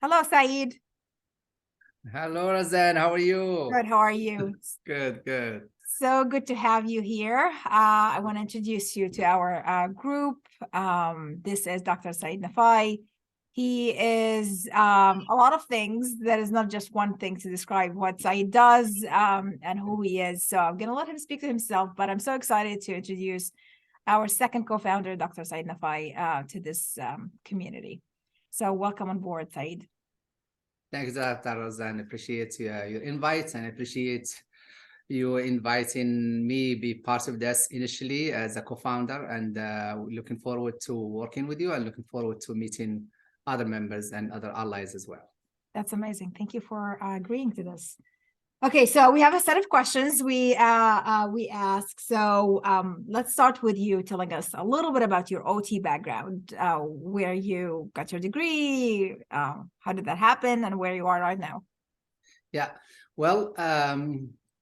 Hello, Said. Hello, Razan. How are you? Good. How are you? Good, good. So good to have you here. I want to introduce you to our group. This is Dr. Said Nafai. He is a lot of things. That is not just one thing to describe what Said does and who he is. So I'm going to let him speak to himself, but I'm so excited to introduce our second co-founder, Dr. Said Nafai, to this community. So welcome on board, Said. Thanks, Dr. Razan. Appreciate your invite and appreciate you inviting me be part of this initially as a co-founder, and looking forward to working with you and looking forward to meeting other members and other allies as well. That's amazing. Thank you for agreeing to this. Okay, so we have a set of questions we ask. So let's start with you telling us a little bit about your OT background, where you got your degree, how did that happen, and where you are right now. Yeah, well,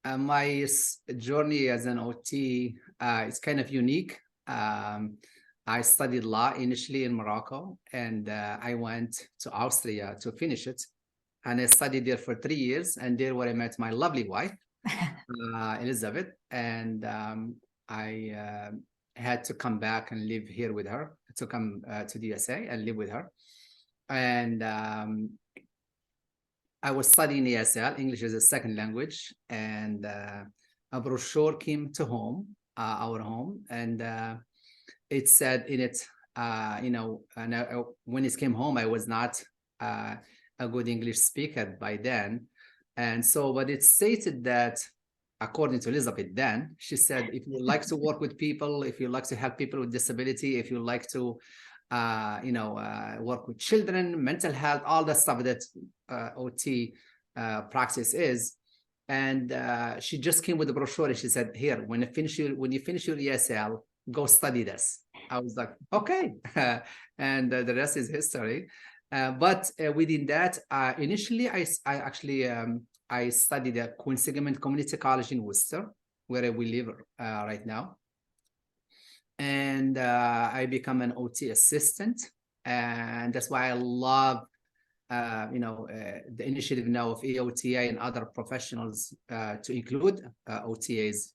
my journey as an OT is kind of unique. I studied law initially in Morocco, and I went to Austria to finish it. And I studied there for 3 years, and there where I met my lovely wife, Elizabeth, and I had to come back and live here with her, to come to the USA and live with her. And I was studying ESL, English as a second language, and a brochure came to our home, and it said in it, and when it came home, I was not a good English speaker by then. And so, but it stated that, according to Elizabeth then, she said, if you like to work with people, if you like to help people with disability, if you like to, work with children, mental health, all the stuff that OT practice is. And she just came with the brochure and she said, here, when you finish your ESL, go study this. I was like, okay. And the rest is history. But within that, initially, I actually studied at Queen Sigmund Community College in Worcester, where we live right now. And I become an OT assistant. And that's why I love, the initiative now of EOTA and other professionals to include OTAs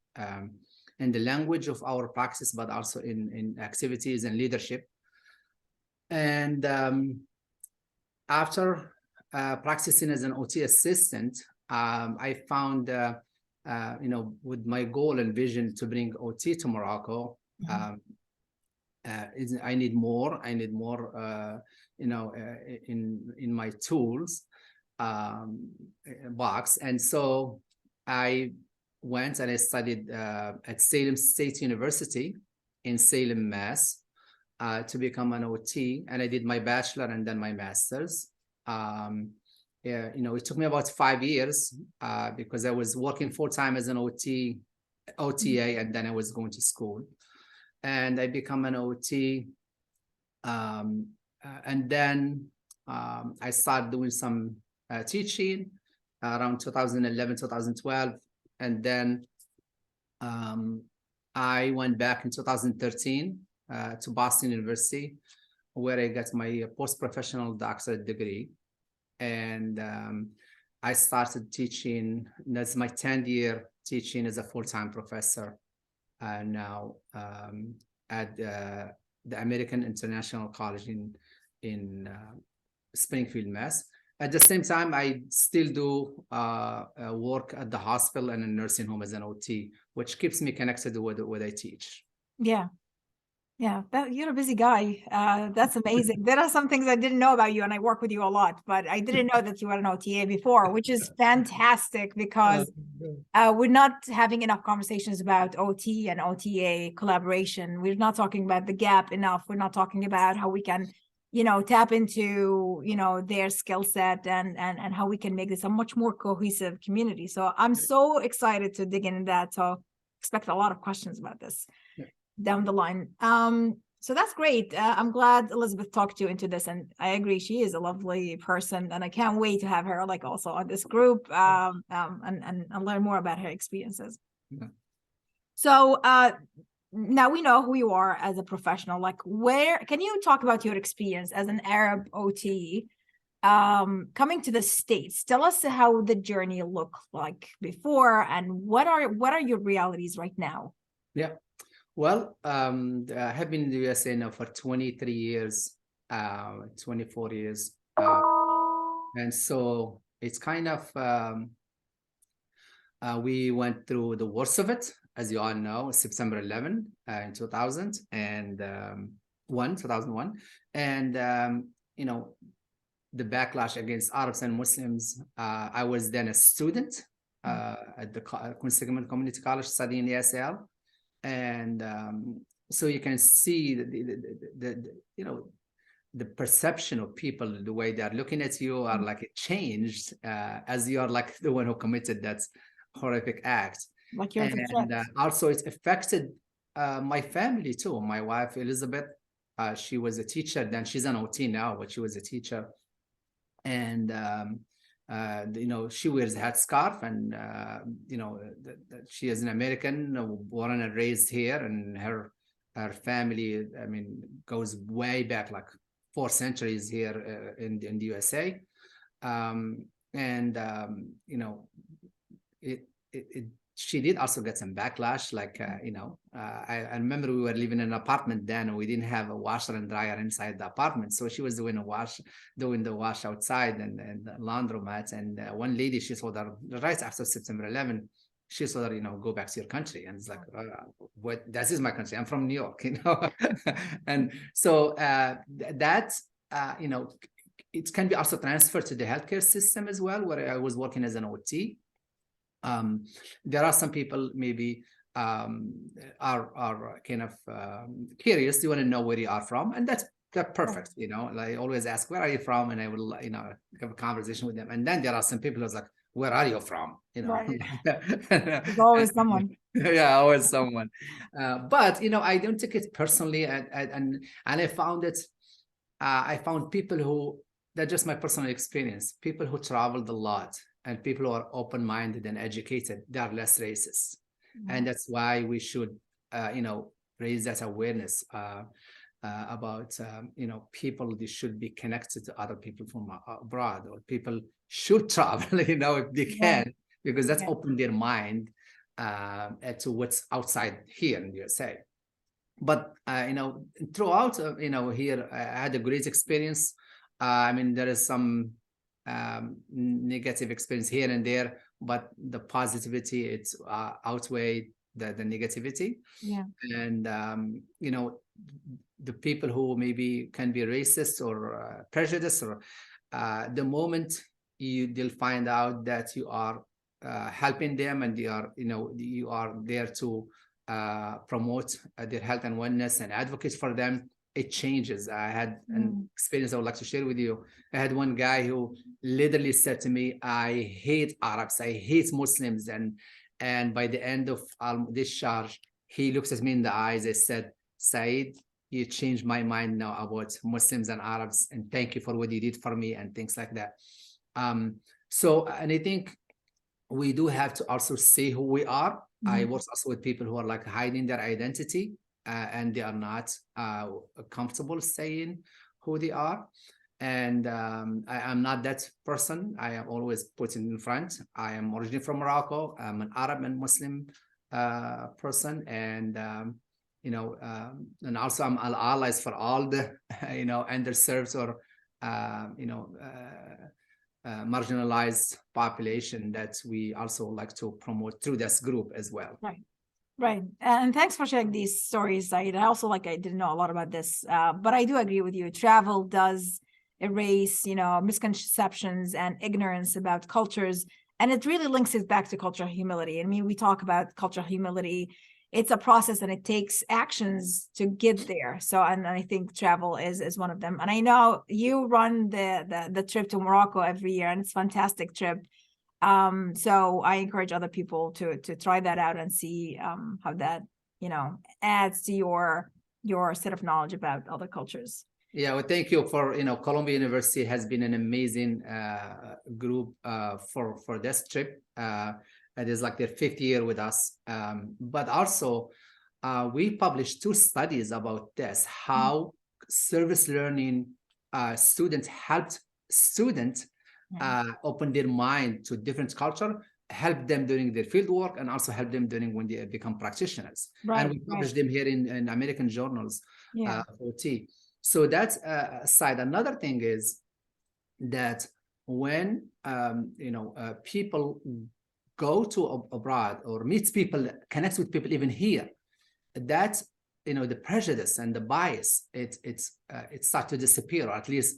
in the language of our practice, but also in activities and leadership. And after practicing as an OT assistant, I found, with my goal and vision to bring OT to Morocco, I need more. I need more, in my tools box. And so I went and I studied at Salem State University in Salem, Mass. To become an OT, and I did my bachelor and then my master's. It took me about 5 years because I was working full-time as an OTA, and then I was going to school. And I become an OT, and then I started doing some teaching around 2011, 2012, and then I went back in 2013 to Boston University, where I got my post-professional doctorate degree. And I started teaching. That's my 10th year teaching as a full-time professor now at the American International College in Springfield, Mass. At the same time, I still do work at the hospital and a nursing home as an OT, which keeps me connected with what I teach. Yeah. Yeah, you're a busy guy. That's amazing. There are some things I didn't know about you, and I work with you a lot, but I didn't know that you were an OTA before, which is fantastic because we're not having enough conversations about OT and OTA collaboration. We're not talking about the gap enough. We're not talking about how we can, tap into, their skill set and how we can make this a much more cohesive community. So I'm so excited to dig into that. So expect a lot of questions about this down the line. So that's great. I'm glad Elizabeth talked you into this, and I agree, she is a lovely person, and I can't wait to have her also on this group and learn more about her experiences. Yeah. So now we know who you are as a professional. Where can you talk about your experience as an Arab OT coming to the States. Tell us how the journey looked like before, and what are your realities right now? Yeah. Well, I have been in the USA now for 23 years, 24 years. And so it's kind of, we went through the worst of it, as you all know, September 11 in 2001. And, you know, the backlash against Arabs and Muslims. I was then a student at the Queen Community College studying ESL. And so you can see the perception of people, the way they are looking at you are like it changed as you are like the one who committed that horrific act. Like you're the And threat. also it's affected my family too. My wife, Elizabeth, she was a teacher, then she's an OT now, but she was a teacher. And she wears a headscarf, and she is an American, born and raised here, and her family, I mean, goes way back, like 4 centuries here in the USA. She did also get some backlash, like I remember we were living in an apartment then, and we didn't have a washer and dryer inside the apartment, so she was doing the wash outside and the laundromat. And one lady, she told her right after September 11, she told her, go back to your country. And it's like, what? This is my country, I'm from New York. And so it can be also transferred to the healthcare system as well, where I was working as an OT. There are some people maybe are kind of curious. You want to know where you are from, and that's perfect. I always ask, where are you from? And I will have a conversation with them. And then there are some people who's like, where are you from? Right. There's always someone. Yeah, always someone. But I don't take it personally, and I found it. I found people who, that's just my personal experience. People who traveled a lot, and people who are open-minded and educated, they are less racist. And that's why we should, raise that awareness about, people, they should be connected to other people from abroad, or people should travel, if they can, because that's opened their mind to what's outside here in the USA. But, throughout, here, I had a great experience. I mean, there is some negative experience here and there, but the positivity, it's outweighed the negativity. And the people who maybe can be racist or prejudiced, or the moment they'll find out that you are helping them, and you are there to promote their health and wellness and advocate for them, it changes. I had an experience I would like to share with you. I had one guy who literally said to me, I hate Arabs, I hate Muslims. And by the end of discharge, he looks at me in the eyes. I said, Said, you changed my mind now about Muslims and Arabs, and thank you for what you did for me, and things like that. And I think we do have to also say who we are. I work also with people who are like hiding their identity. And they are not comfortable saying who they are. And I am not that person. I am always putting in front. I am originally from Morocco. I'm an Arab and Muslim person. And, and also I'm allies for all the, underserved or, marginalized population that we also like to promote through this group as well. Right. And thanks for sharing these stories, Said. I also I didn't know a lot about this, but I do agree with you. Travel does erase, misconceptions and ignorance about cultures. And it really links it back to cultural humility. I mean, we talk about cultural humility. It's a process, and it takes actions to get there. So, and I think travel is one of them. And I know you run the trip to Morocco every year, and it's a fantastic trip. So I encourage other people to try that out and see how that adds to your set of knowledge about other cultures. Yeah, well, thank you for Columbia University has been an amazing group for this trip. It is like their 5th year with us, but also we published 2 studies about this, how service learning students helped students open their mind to different culture, help them during their field work, and also help them during when they become practitioners. And we publish them here in American journals, OT. So that's a side. Another thing is that when people go to abroad or meets people, connects with people even here, that the prejudice and the bias it starts to disappear, or at least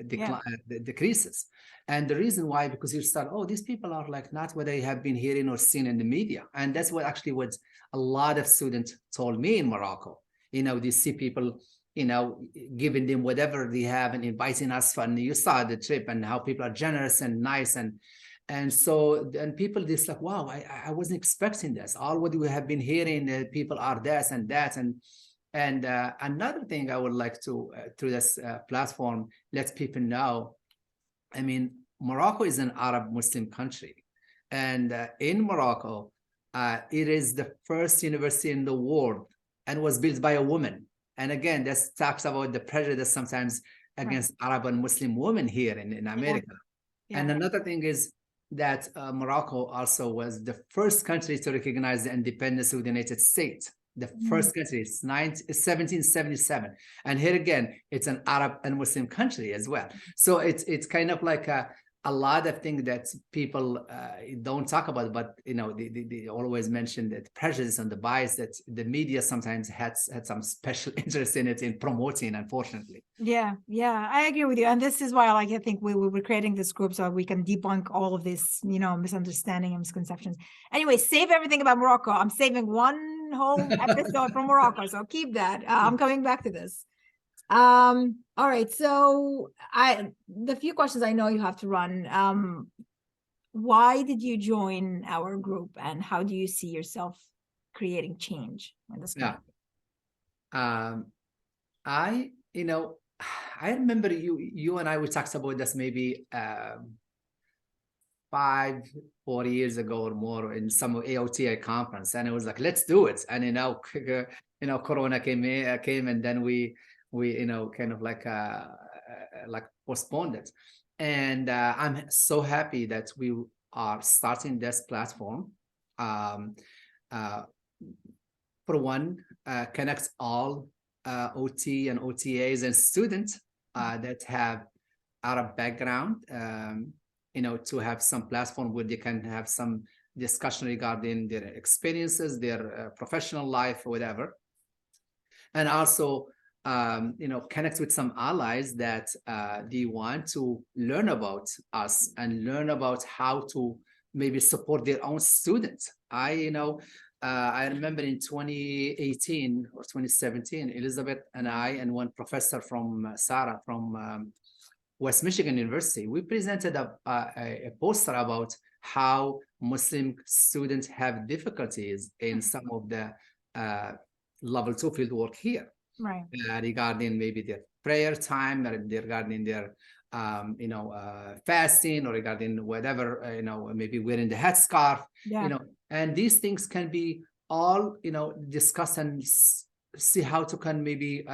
decreases. And the reason why, because you start, oh, these people are like not what I have been hearing or seen in the media. And that's what a lot of students told me in Morocco. They see people giving them whatever they have and inviting us for, and you saw the trip and how people are generous and nice, and so then people just like, wow, I wasn't expecting this. All what we have been hearing, people are this and that. And another thing I would like to, through this platform, let people know, I mean, Morocco is an Arab Muslim country. And in Morocco, it is the first university in the world and was built by a woman. And again, this talks about the prejudice sometimes against Arab and Muslim women here in America. And another thing is that Morocco also was the first country to recognize the independence of the United States. The first country is 1777. And here again, it's an Arab and Muslim country as well. So it's kind of like a lot of things that people don't talk about, but they always mention that prejudice and the bias that the media sometimes had some special interest in it, in promoting, unfortunately. Yeah, I agree with you. And this is why, like, I think we were creating this group so we can debunk all of this, misunderstanding and misconceptions. Anyway, save everything about Morocco. I'm saving one whole episode from Morocco, so keep that. I'm coming back to this. All right, so the few questions I know you have to run. Why did you join our group, and how do you see yourself creating change in this country? I remember you and I, we talked about this maybe 4 years ago or more in some AOTA conference, and it was like, let's do it. And Corona came and then we kind of like postponed it. And I'm so happy that we are starting this platform. For one, connects all OT and OTAs and students that have Arab background, to have some platform where they can have some discussion regarding their experiences, their professional life, or whatever. And also, connect with some allies that they want to learn about us and learn about how to maybe support their own students. I remember in 2018 or 2017, Elizabeth and I and one professor from Sarah from West Michigan University, we presented a poster about how Muslim students have difficulties in some of the level 2 field work here, right? Regarding maybe their prayer time, regarding their fasting, or regarding whatever, maybe wearing the headscarf, and these things can be all, discussed and see how to can maybe,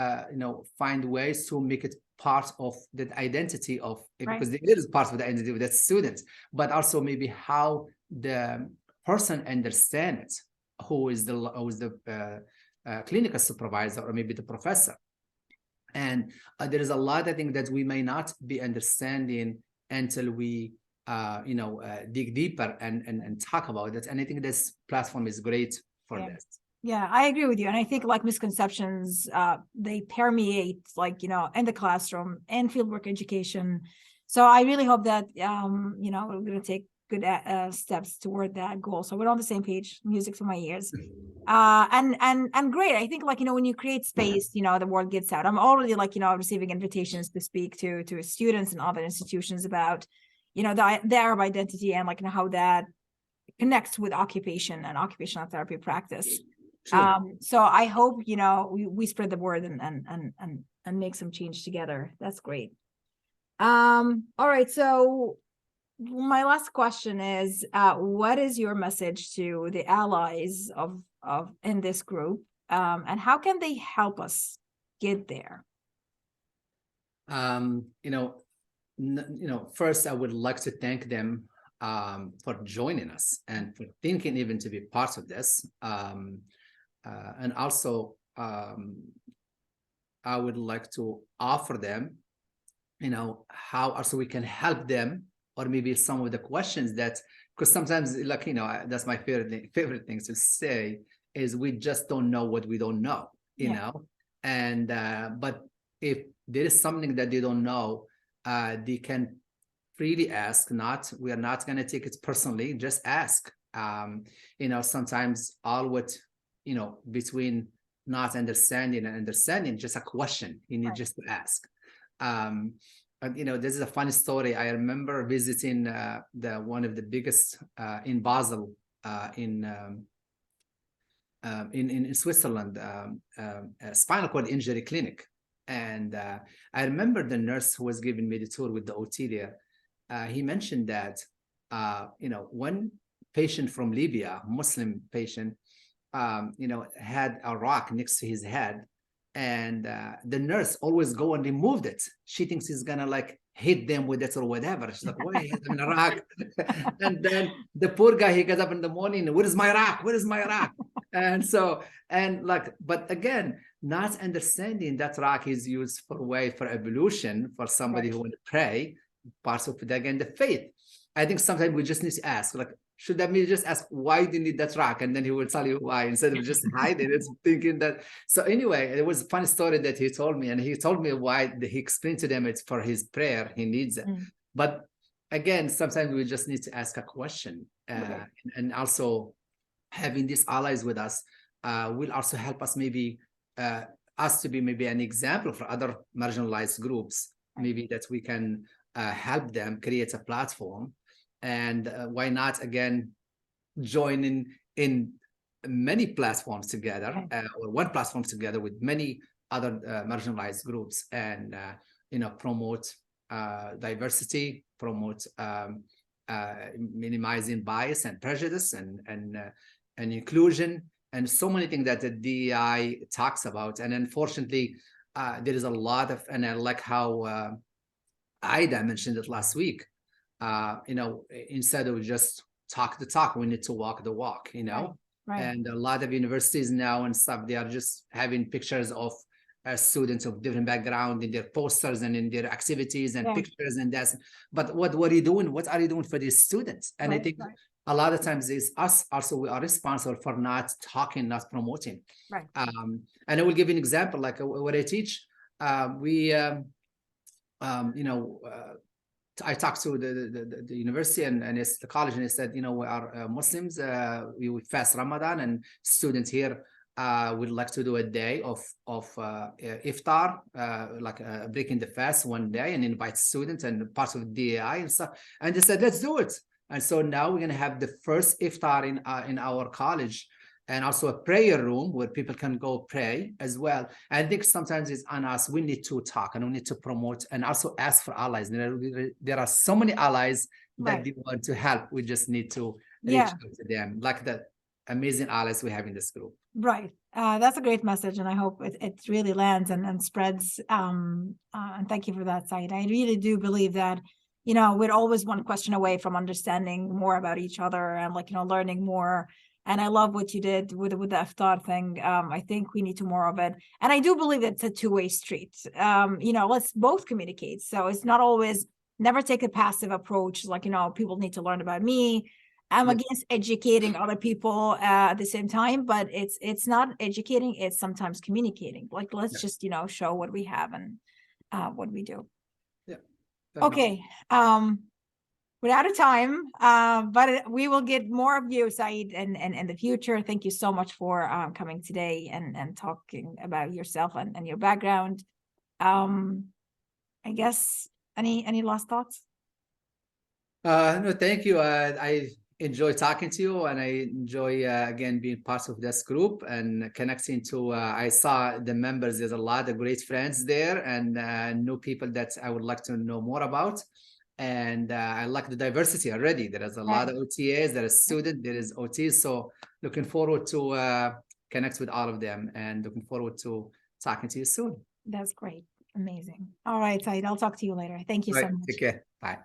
find ways to make it part of the identity of it, because it is part of the identity of that student, but also maybe how the person understands who is the clinical supervisor or maybe the professor. And there is a lot, I think, that we may not be understanding until we dig deeper and talk about it. And I think this platform is great for this. Yeah, I agree with you. And I think like misconceptions, they permeate in the classroom and fieldwork education. So I really hope that, we're going to take good steps toward that goal. So we're on the same page, music to my ears. And great. I think when you create space, the word gets out. I'm already receiving invitations to speak to students and other institutions about, the Arab identity and how that connects with occupation and occupational therapy practice. Sure. So I hope, we spread the word and make some change together. That's great. All right. So my last question is, what is your message to the allies of in this group, and how can they help us get there? first I would like to thank them for joining us and for thinking even to be part of this. And also, I would like to offer them, how also we can help them, or maybe some of the questions that, because sometimes, like, that's my favorite things to say is we just don't know what we don't know, and but if there is something that they don't know, they can freely ask. We are not going to take it personally, just ask. Sometimes all what between not understanding and understanding, just a question you need just to ask. This is a funny story. I remember visiting one of the biggest in Basel, in Switzerland, a spinal cord injury clinic. And I remember the nurse who was giving me the tour with the OT there. He mentioned that, one patient from Libya, Muslim patient, had a rock next to his head, and the nurse always go and removed it. She thinks he's gonna like hit them with it or whatever. She's like, why hit them in a rock? And then the poor guy, he gets up in the morning, where is my rock? Where is my rock? But again, not understanding that rock is used for evolution for somebody who want to pray, parts of it, again, the faith. I think sometimes we just need to ask, like, should that mean just ask, why do you need that rock? And then he will tell you why, instead of just hiding it, thinking that. So anyway, it was a funny story that he told me, and he told me why. He explained to them it's for his prayer, he needs it. But again, sometimes we just need to ask a question. And also having these allies with us will also help us, maybe us to be maybe an example for other marginalized groups, maybe that we can help them create a platform. And why not, again, joining in many platforms together, or one platform together with many other marginalized groups, and promote diversity, promote minimizing bias and prejudice, and inclusion, and so many things that the DEI talks about. And unfortunately, there is a lot of, and I like how Ida mentioned it last week. Instead of just talk the talk, we need to walk the walk, And a lot of universities now and stuff, they are just having pictures of students of different background in their posters and in their activities and pictures and that's, but what are you doing? What are you doing for these students? And I think a lot of times it's us also, we are responsible for not talking, not promoting. And I will give you an example, like what I teach, I talked to the university and it's the college, and they said, we are Muslims, we fast Ramadan, and students here would like to do a day of iftar, like breaking the fast one day, and invite students and parts of DAI and stuff. And they said, let's do it. And so now we're going to have the first iftar in our college, and also a prayer room where people can go pray as well. I think sometimes it's on us. We need to talk and we need to promote and also ask for allies. There are so many allies that they want to help. We just need to reach out to them, like the amazing allies we have in this group. Right. That's a great message, and I hope it really lands and spreads. And thank you for that, Said. I really do believe that, we're always one question away from understanding more about each other and learning more. And I love what you did with the iftar thing. I think we need to more of it. And I do believe it's a two-way street. Let's both communicate. So it's not always, never take a passive approach. People need to learn about me. I'm against educating other people at the same time, but it's not educating. It's sometimes communicating. Let's just, show what we have and what we do. Yeah. Okay. We're out of time, but we will get more of you, Said, in the future. Thank you so much for coming today and talking about yourself and your background. I guess any last thoughts? No, thank you. I enjoy talking to you, and I enjoy again being part of this group and connecting to. I saw the members. There's a lot of great friends there, and new people that I would like to know more about. And I like the diversity already. There is a lot of OTAs, there is student, there is OTs. So looking forward to connect with all of them, and looking forward to talking to you soon. That's great. Amazing. All right, Said, I'll talk to you later. Thank you so Right, much. take care. Bye.